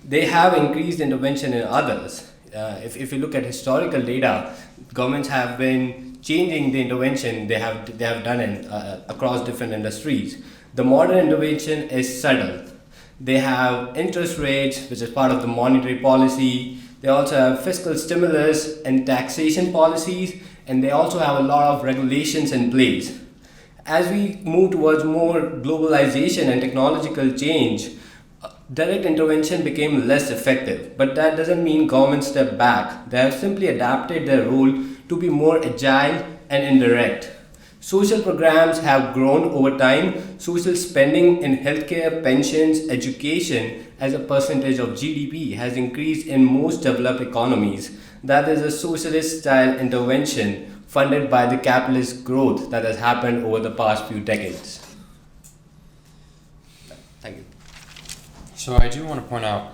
they have increased intervention in others. If you look at historical data, governments have been changing the intervention they have done across different industries. The modern intervention is subtle. They have interest rates, which is part of the monetary policy. They also have fiscal stimulus and taxation policies, and they also have a lot of regulations in place. As we move towards more globalization and technological change, direct intervention became less effective, but that doesn't mean governments step back. They have simply adapted their role to be more agile and indirect. Social programs have grown over time. Social spending in healthcare, pensions, education as a percentage of GDP has increased in most developed economies. That is a socialist style intervention funded by the capitalist growth that has happened over the past few decades. Thank you. So I do want to point out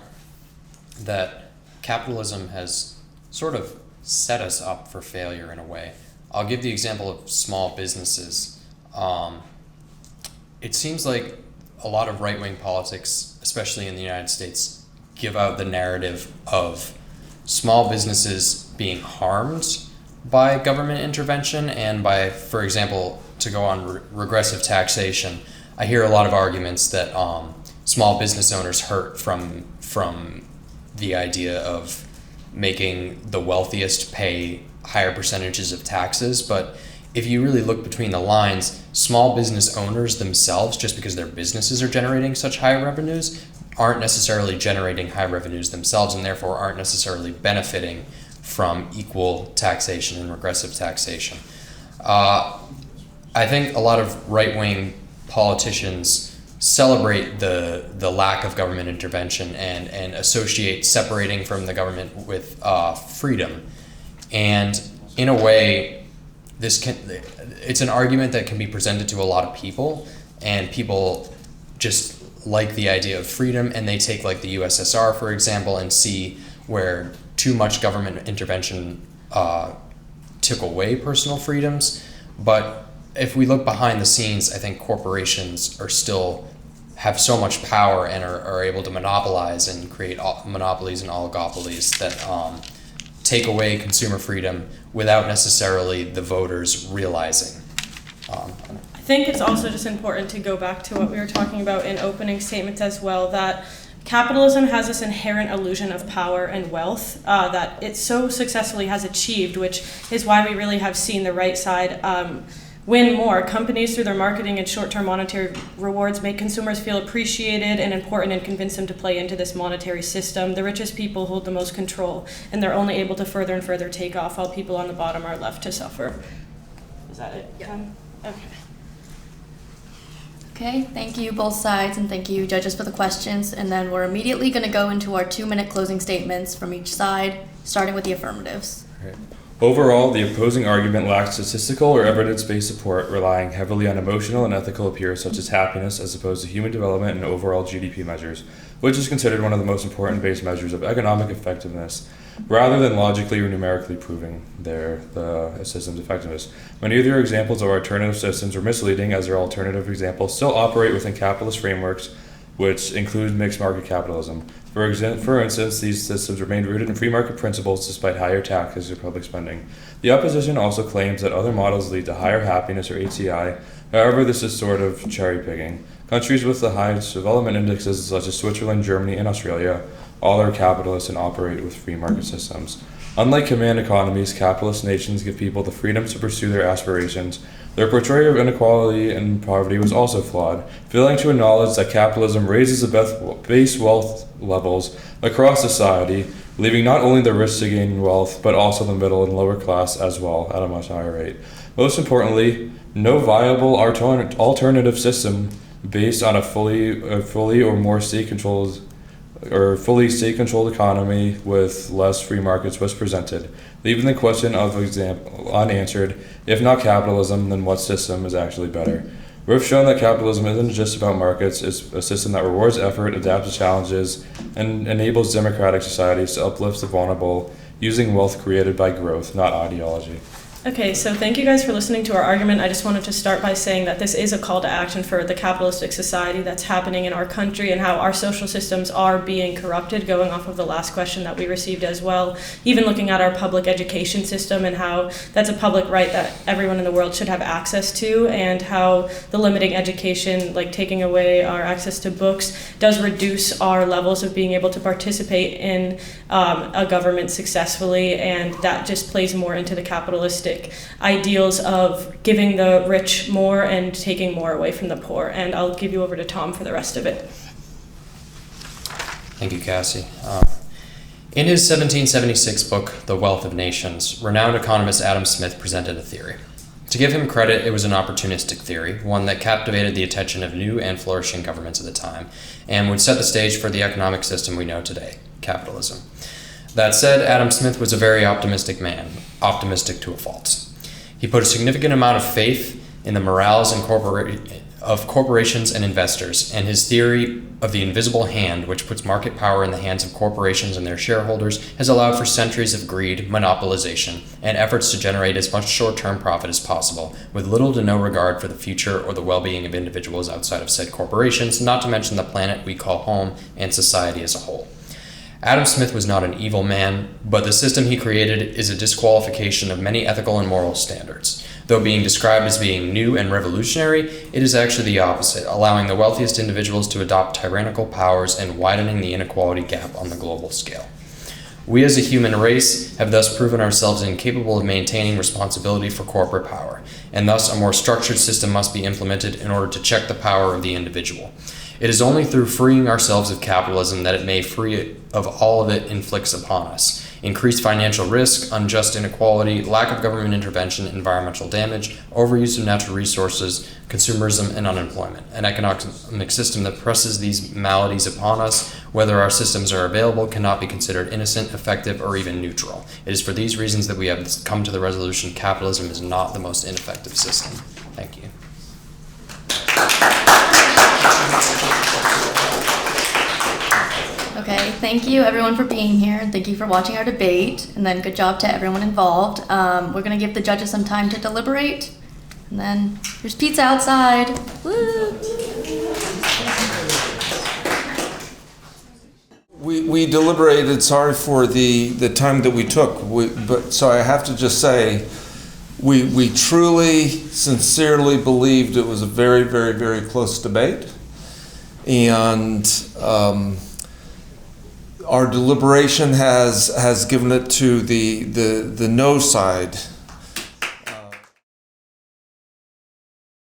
that capitalism has sort of set us up for failure in a way. I'll give the example of small businesses. It seems like a lot of right-wing politics, especially in the United States, give out the narrative of small businesses being harmed by government intervention and by, for example, to go on regressive taxation. I hear a lot of arguments that small business owners hurt from the idea of making the wealthiest pay higher percentages of taxes, but if you really look between the lines, small business owners themselves, just because their businesses are generating such high revenues, aren't necessarily generating high revenues themselves and therefore aren't necessarily benefiting from equal taxation and regressive taxation. I think a lot of right-wing politicians celebrate the lack of government intervention and associate separating from the government with freedom. And in a way, it's an argument that can be presented to a lot of people, and people just like the idea of freedom, and they take like the USSR, for example, and see where too much government intervention took away personal freedoms. But if we look behind the scenes, I think corporations are still have so much power and are able to monopolize and create monopolies and oligopolies that take away consumer freedom without necessarily the voters realizing. I think it's also just important to go back to what we were talking about in opening statements as well, that capitalism has this inherent illusion of power and wealth that it so successfully has achieved, which is why we really have seen the right side win more. Companies, through their marketing and short-term monetary rewards, make consumers feel appreciated and important and convince them to play into this monetary system. The richest people hold the most control, and they're only able to further and further take off while people on the bottom are left to suffer. Is that it? Yeah. Okay. Okay, thank you both sides, and thank you judges for the questions. And then we're immediately going to go into our 2-minute closing statements from each side, starting with the affirmatives. Right. Overall, the opposing argument lacks statistical or evidence-based support, relying heavily on emotional and ethical appeals such as happiness as opposed to human development and overall GDP measures, which is considered one of the most important base measures of economic effectiveness, rather than logically or numerically proving the system's effectiveness. Many of their examples of alternative systems are misleading, as their alternative examples still operate within capitalist frameworks which include mixed market capitalism. For instance, these systems remain rooted in free market principles despite higher taxes or public spending. The opposition also claims that other models lead to higher happiness or HCI. However, this is sort of cherry picking. Countries with the highest development indexes, such as Switzerland, Germany, and Australia, all are capitalist and operate with free market systems. Unlike command economies, capitalist nations give people the freedom to pursue their aspirations. Their portrayal of inequality and poverty was also flawed, failing to acknowledge that capitalism raises the base wealth levels across society, leaving not only the rich to gain wealth, but also the middle and lower class as well at a much higher rate. Most importantly, no viable alternative system based on a fully or more state-controlled economy with less free markets was presented, leaving the question of example unanswered. If not capitalism, then what system is actually better? We've shown that capitalism isn't just about markets, it's a system that rewards effort, adapts to challenges, and enables democratic societies to uplift the vulnerable using wealth created by growth, not ideology. Okay, so thank you guys for listening to our argument. I just wanted to start by saying that this is a call to action for the capitalistic society that's happening in our country and how our social systems are being corrupted, going off of the last question that we received as well. Even looking at our public education system and how that's a public right that everyone in the world should have access to, and how the limiting education, like taking away our access to books, does reduce our levels of being able to participate in a government successfully, and that just plays more into the capitalistic ideals of giving the rich more and taking more away from the poor. And I'll give you over to Tom for the rest of it. Thank you, Cassie. In his 1776 book, The Wealth of Nations, renowned economist Adam Smith presented a theory. To give him credit, it was an opportunistic theory, one that captivated the attention of new and flourishing governments at the time, and would set the stage for the economic system we know today, capitalism. That said, Adam Smith was a very optimistic man, optimistic to a fault. He put a significant amount of faith in the morals of corporations and investors, and his theory of the invisible hand, which puts market power in the hands of corporations and their shareholders, has allowed for centuries of greed, monopolization, and efforts to generate as much short-term profit as possible, with little to no regard for the future or the well-being of individuals outside of said corporations, not to mention the planet we call home and society as a whole. Adam Smith was not an evil man, but the system he created is a disqualification of many ethical and moral standards. Though being described as being new and revolutionary, it is actually the opposite, allowing the wealthiest individuals to adopt tyrannical powers and widening the inequality gap on the global scale. We as a human race have thus proven ourselves incapable of maintaining responsibility for corporate power, and thus a more structured system must be implemented in order to check the power of the individual. It is only through freeing ourselves of capitalism that it may free it of all of it inflicts upon us. Increased financial risk, unjust inequality, lack of government intervention, environmental damage, overuse of natural resources, consumerism, and unemployment. An economic system that presses these maladies upon us, whether our systems are available, cannot be considered innocent, effective, or even neutral. It is for these reasons that we have come to the resolution capitalism is not the most ineffective system. Thank you. Okay, thank you everyone for being here, and thank you for watching our debate, and then good job to everyone involved. We're going to give the judges some time to deliberate, and then there's pizza outside. Woo! We deliberated, sorry for the time that we took, so I have to just say, we truly, sincerely believed it was a very, very, very close debate, and our deliberation has given it to the no side